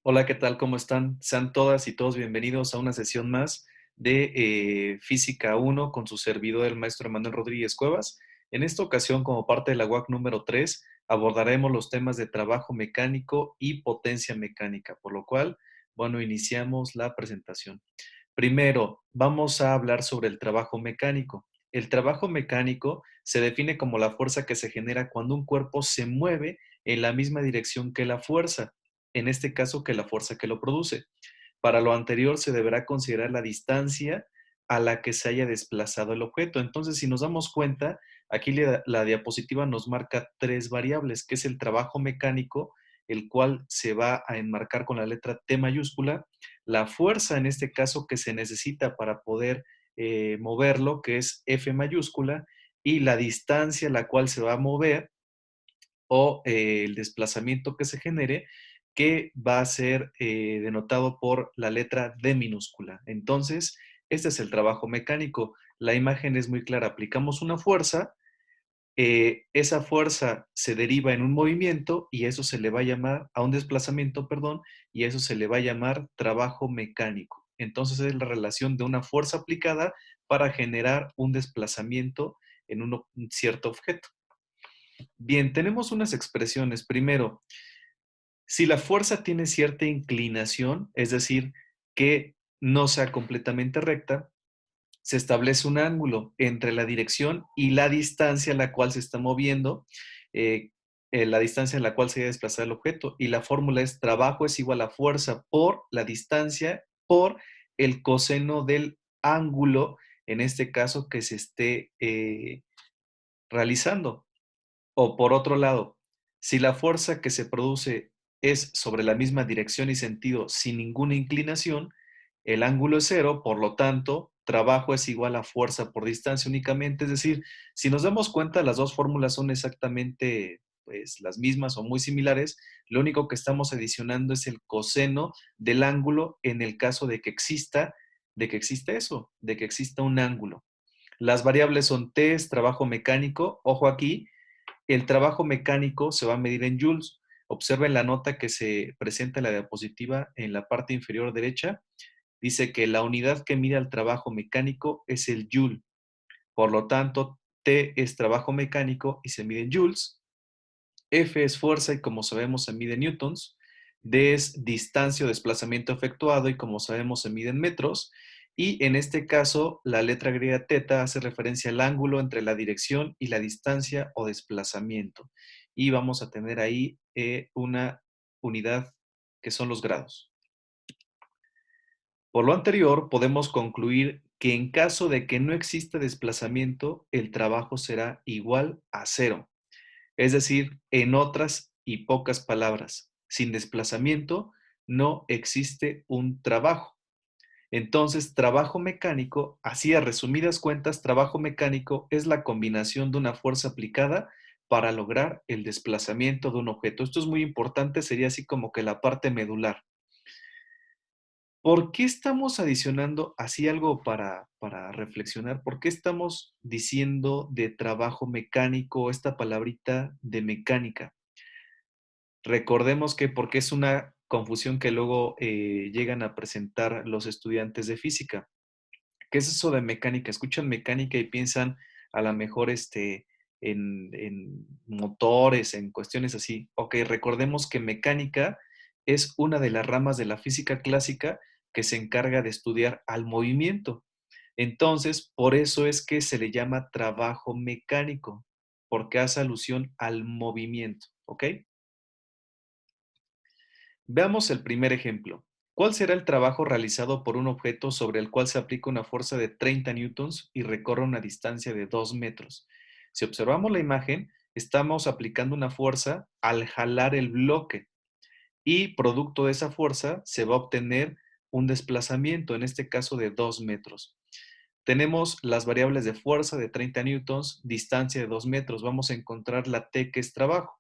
Hola, ¿qué tal? ¿Cómo están? Sean todas y todos bienvenidos a una sesión más de Física 1 con su servidor, el maestro Emanuel Rodríguez Cuevas. En esta ocasión, como parte de la UAC número 3, abordaremos los temas de trabajo mecánico y potencia mecánica, por lo cual, bueno, iniciamos la presentación. Primero, vamos a hablar sobre el trabajo mecánico. El trabajo mecánico se define como la fuerza que se genera cuando un cuerpo se mueve en la misma dirección que la fuerza, en este caso que la fuerza que lo produce. Para lo anterior se deberá considerar la distancia a la que se haya desplazado el objeto. Entonces, si nos damos cuenta, aquí la diapositiva nos marca tres variables, que es el trabajo mecánico, el cual se va a enmarcar con la letra T mayúscula, la fuerza en este caso que se necesita para poder moverlo, que es F mayúscula, y la distancia a la cual se va a mover o el desplazamiento que se genere, que va a ser denotado por la letra D minúscula. Entonces, este es el trabajo mecánico. La imagen es muy clara. Aplicamos una fuerza, esa fuerza se deriva en un movimiento y eso se le va a llamar, a un desplazamiento, perdón, y eso se le va a llamar trabajo mecánico. Entonces es la relación de una fuerza aplicada para generar un desplazamiento en un cierto objeto. Bien, tenemos unas expresiones. Primero, si la fuerza tiene cierta inclinación, es decir, que no sea completamente recta, se establece un ángulo entre la dirección y la distancia a la cual se está moviendo, eh, la distancia en la cual se debe desplazar el objeto. Y la fórmula es trabajo es igual a fuerza por la distancia por el coseno del ángulo, en este caso, que se esté realizando. O por otro lado, si la fuerza que se produce es sobre la misma dirección y sentido sin ninguna inclinación, el ángulo es cero, por lo tanto, trabajo es igual a fuerza por distancia únicamente. Es decir, si nos damos cuenta, las dos fórmulas son exactamente pues, las mismas o muy similares. Lo único que estamos adicionando es el coseno del ángulo en el caso de que exista eso, de que exista un ángulo. Las variables son T, es trabajo mecánico. Ojo aquí, el trabajo mecánico se va a medir en joules. Observen la nota que se presenta en la diapositiva en la parte inferior derecha. Dice que la unidad que mide el trabajo mecánico es el joule. Por lo tanto, T es trabajo mecánico y se mide en joules. F es fuerza y como sabemos se mide en newtons. D es distancia o desplazamiento efectuado y como sabemos se mide en metros. Y en este caso, la letra griega teta hace referencia al ángulo entre la dirección y la distancia o desplazamiento. Y vamos a tener ahí una unidad que son los grados. Por lo anterior, podemos concluir que en caso de que no exista desplazamiento, el trabajo será igual a cero. Es decir, en otras y pocas palabras, sin desplazamiento no existe un trabajo. Entonces, trabajo mecánico, así a resumidas cuentas, trabajo mecánico es la combinación de una fuerza aplicada para lograr el desplazamiento de un objeto. Esto es muy importante, sería así como que la parte medular. ¿Por qué estamos adicionando así algo para reflexionar? ¿Por qué estamos diciendo de trabajo mecánico esta palabrita de mecánica? Recordemos que porque es una confusión que luego llegan a presentar los estudiantes de física. ¿Qué es eso de mecánica? Escuchan mecánica y piensan a lo mejor en motores, en cuestiones así. Ok, recordemos que mecánica es una de las ramas de la física clásica que se encarga de estudiar al movimiento. Entonces, por eso es que se le llama trabajo mecánico, porque hace alusión al movimiento. ¿Ok? Veamos el primer ejemplo. ¿Cuál será el trabajo realizado por un objeto sobre el cual se aplica una fuerza de 30 newtons y recorre una distancia de 2 metros? Si observamos la imagen, estamos aplicando una fuerza al jalar el bloque y producto de esa fuerza se va a obtener un desplazamiento, en este caso de 2 metros. Tenemos las variables de fuerza de 30 newtons, distancia de 2 metros. Vamos a encontrar la T, que es trabajo.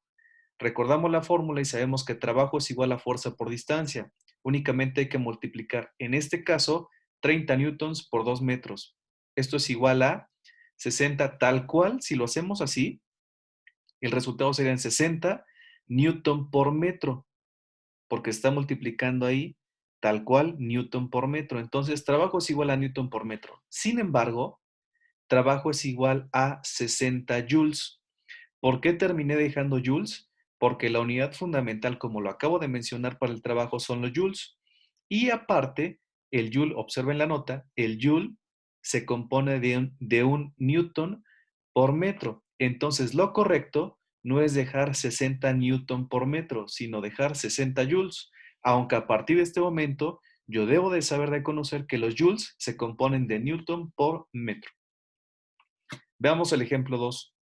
Recordamos la fórmula y sabemos que trabajo es igual a fuerza por distancia. Únicamente hay que multiplicar, en este caso, 30 newtons por 2 metros. Esto es igual a 60 tal cual. Si lo hacemos así, el resultado serían 60 newton por metro. porque está multiplicando ahí tal cual Newton por metro. Entonces, trabajo es igual a Newton por metro. Sin embargo, trabajo es igual a 60 joules. ¿Por qué terminé dejando joules? Porque la unidad fundamental, como lo acabo de mencionar para el trabajo, son los joules. Y aparte, el joule, observen la nota, el joule se compone de un newton por metro. Entonces, lo correcto no es dejar 60 newton por metro, sino dejar 60 joules. Aunque a partir de este momento, yo debo de saber reconocer que los joules se componen de newton por metro. Veamos el ejemplo 2.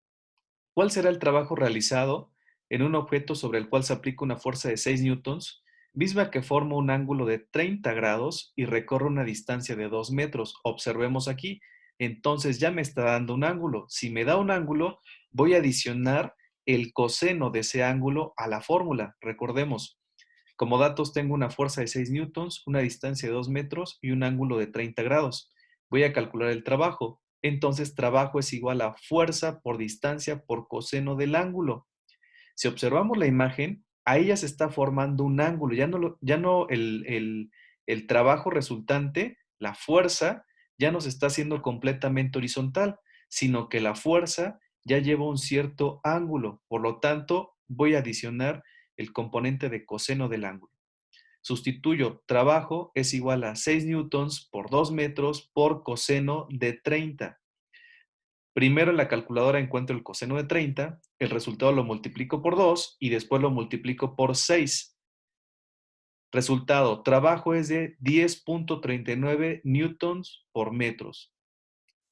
¿Cuál será el trabajo realizado en un objeto sobre el cual se aplica una fuerza de 6 newtons, misma que forma un ángulo de 30 grados y recorre una distancia de 2 metros? Observemos aquí. Entonces ya me está dando un ángulo. Si me da un ángulo, voy a adicionar el coseno de ese ángulo a la fórmula. Recordemos, como datos tengo una fuerza de 6 newtons, una distancia de 2 metros y un ángulo de 30 grados. Voy a calcular el trabajo. Entonces, trabajo es igual a fuerza por distancia por coseno del ángulo. Si observamos la imagen, ahí ya se está formando un ángulo. Ya no el trabajo resultante, la fuerza, ya no se está haciendo completamente horizontal, sino que la fuerza ya lleva un cierto ángulo. Por lo tanto, voy a adicionar el componente de coseno del ángulo. Sustituyo trabajo es igual a 6 newtons por 2 metros por coseno de 30. Primero en la calculadora encuentro el coseno de 30, el resultado lo multiplico por 2 y después lo multiplico por 6. Resultado, trabajo es de 10.39 newtons por metros,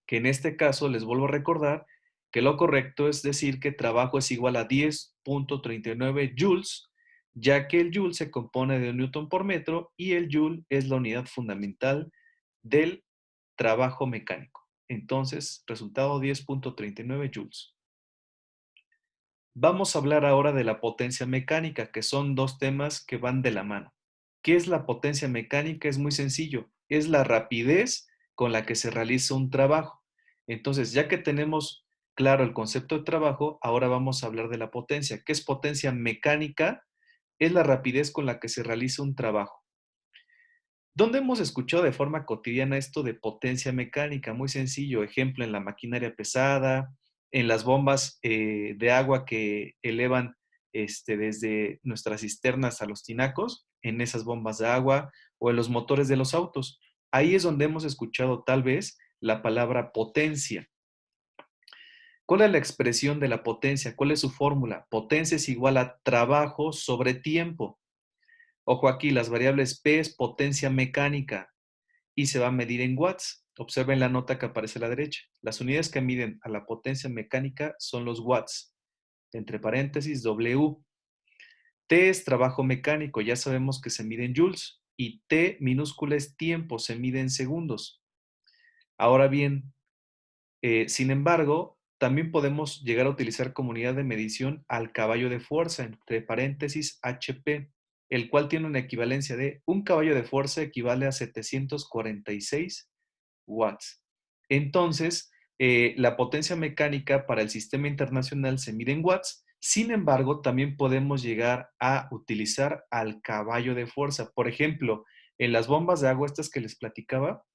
que en este caso les vuelvo a recordar que lo correcto es decir que trabajo es igual a 10.39 joules, ya que el joule se compone de un newton por metro y el joule es la unidad fundamental del trabajo mecánico. Entonces, resultado 10.39 joules. Vamos a hablar ahora de la potencia mecánica, que son dos temas que van de la mano. ¿Qué es la potencia mecánica? Es muy sencillo, es la rapidez con la que se realiza un trabajo. Entonces, ya que tenemos claro el concepto de trabajo, ahora vamos a hablar de la potencia. ¿Qué es potencia mecánica? Es la rapidez con la que se realiza un trabajo. ¿Dónde hemos escuchado de forma cotidiana esto de potencia mecánica? Muy sencillo, ejemplo, en la maquinaria pesada, en las bombas de agua que elevan desde nuestras cisternas a los tinacos, en esas bombas de agua o en los motores de los autos. Ahí es donde hemos escuchado tal vez la palabra potencia. ¿Cuál es la expresión de la potencia? ¿Cuál es su fórmula? Potencia es igual a trabajo sobre tiempo. Ojo aquí, las variables P es potencia mecánica y se va a medir en watts. Observen la nota que aparece a la derecha. Las unidades que miden a la potencia mecánica son los watts. Entre paréntesis, W. T es trabajo mecánico, ya sabemos que se mide en joules. Y T minúscula es tiempo, se mide en segundos. Ahora bien, sin embargo, también podemos llegar a utilizar como unidad de medición al caballo de fuerza, entre paréntesis HP, el cual tiene una equivalencia de un caballo de fuerza equivale a 746 watts. Entonces, la potencia mecánica para el sistema internacional se mide en watts. Sin embargo, también podemos llegar a utilizar al caballo de fuerza. Por ejemplo, en las bombas de agua estas que les platicaba,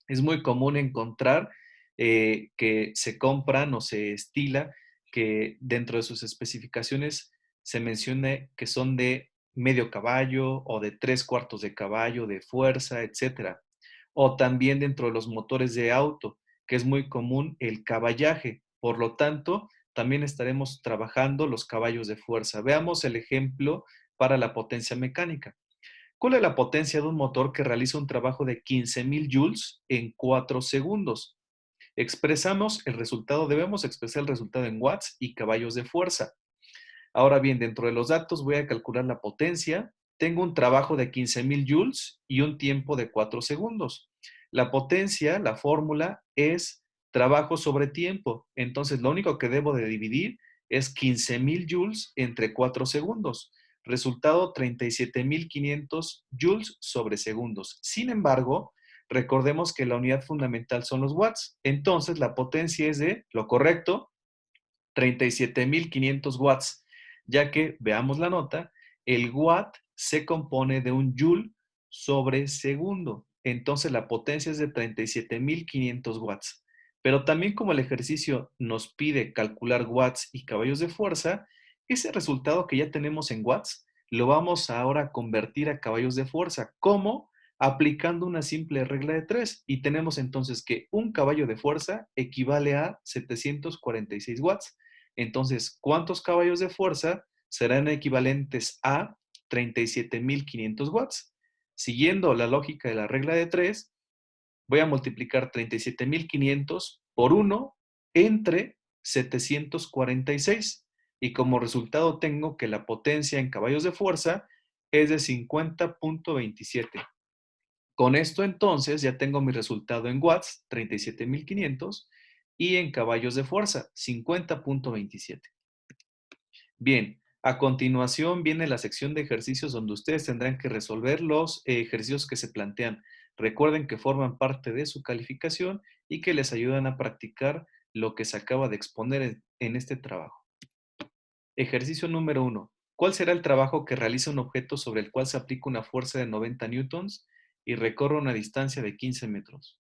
es muy común encontrar que se compran o se estila que dentro de sus especificaciones se mencione que son de medio caballo o de 3/4 de caballo de fuerza, etcétera. O también dentro de los motores de auto, que es muy común el caballaje. Por lo tanto, también estaremos trabajando los caballos de fuerza. Veamos el ejemplo para la potencia mecánica. ¿Cuál es la potencia de un motor que realiza un trabajo de 15,000 joules en 4 segundos? Debemos expresar el resultado en watts y caballos de fuerza. Ahora bien, dentro de los datos voy a calcular la potencia. Tengo un trabajo de 15,000 joules y un tiempo de 4 segundos. La potencia, la fórmula, es trabajo sobre tiempo. Entonces, lo único que debo de dividir es 15,000 joules entre 4 segundos. Resultado 37,500 joules sobre segundos. Sin embargo, recordemos que la unidad fundamental son los watts. Entonces, la potencia es de, lo correcto, 37,500 watts, ya que, veamos la nota, el watt se compone de un joule sobre segundo. Entonces la potencia es de 37.500 watts. Pero también como el ejercicio nos pide calcular watts y caballos de fuerza, ese resultado que ya tenemos en watts lo vamos ahora a convertir a caballos de fuerza. ¿Cómo? Aplicando una simple regla de 3. Y tenemos entonces que un caballo de fuerza equivale a 746 watts. Entonces, ¿cuántos caballos de fuerza serán equivalentes a 37.500 watts? Siguiendo la lógica de la regla de 3, voy a multiplicar 37.500 por 1 entre 746. Y como resultado tengo que la potencia en caballos de fuerza es de 50.27. Con esto entonces ya tengo mi resultado en watts, 37.500, y en caballos de fuerza, 50.27. Bien, a continuación viene la sección de ejercicios donde ustedes tendrán que resolver los ejercicios que se plantean. Recuerden que forman parte de su calificación y que les ayudan a practicar lo que se acaba de exponer en este trabajo. Ejercicio número 1. ¿Cuál será el trabajo que realiza un objeto sobre el cual se aplica una fuerza de 90 newtons y recorre una distancia de 15 metros?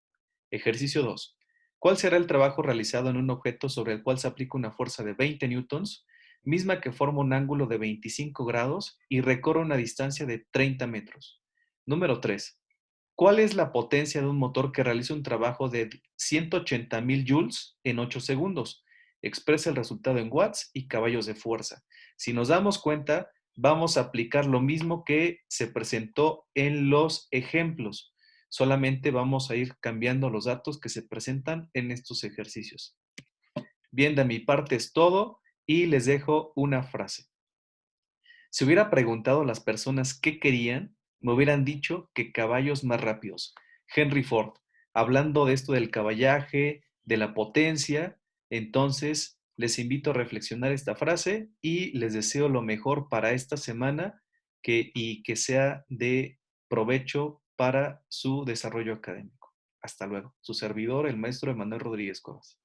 Ejercicio 2. ¿Cuál será el trabajo realizado en un objeto sobre el cual se aplica una fuerza de 20 newtons, misma que forma un ángulo de 25 grados y recorre una distancia de 30 metros? Número 3. ¿Cuál es la potencia de un motor que realiza un trabajo de 180.000 joules en 8 segundos? Expresa el resultado en watts y caballos de fuerza. Si nos damos cuenta, vamos a aplicar lo mismo que se presentó en los ejemplos. Solamente vamos a ir cambiando los datos que se presentan en estos ejercicios. Bien, de mi parte es todo y les dejo una frase. Si hubiera preguntado a las personas qué querían, me hubieran dicho que caballos más rápidos. Henry Ford, hablando de esto del caballaje, de la potencia, entonces les invito a reflexionar esta frase y les deseo lo mejor para esta semana y que sea de provecho para su desarrollo académico. Hasta luego. Su servidor, el maestro Emanuel Rodríguez Cuevas.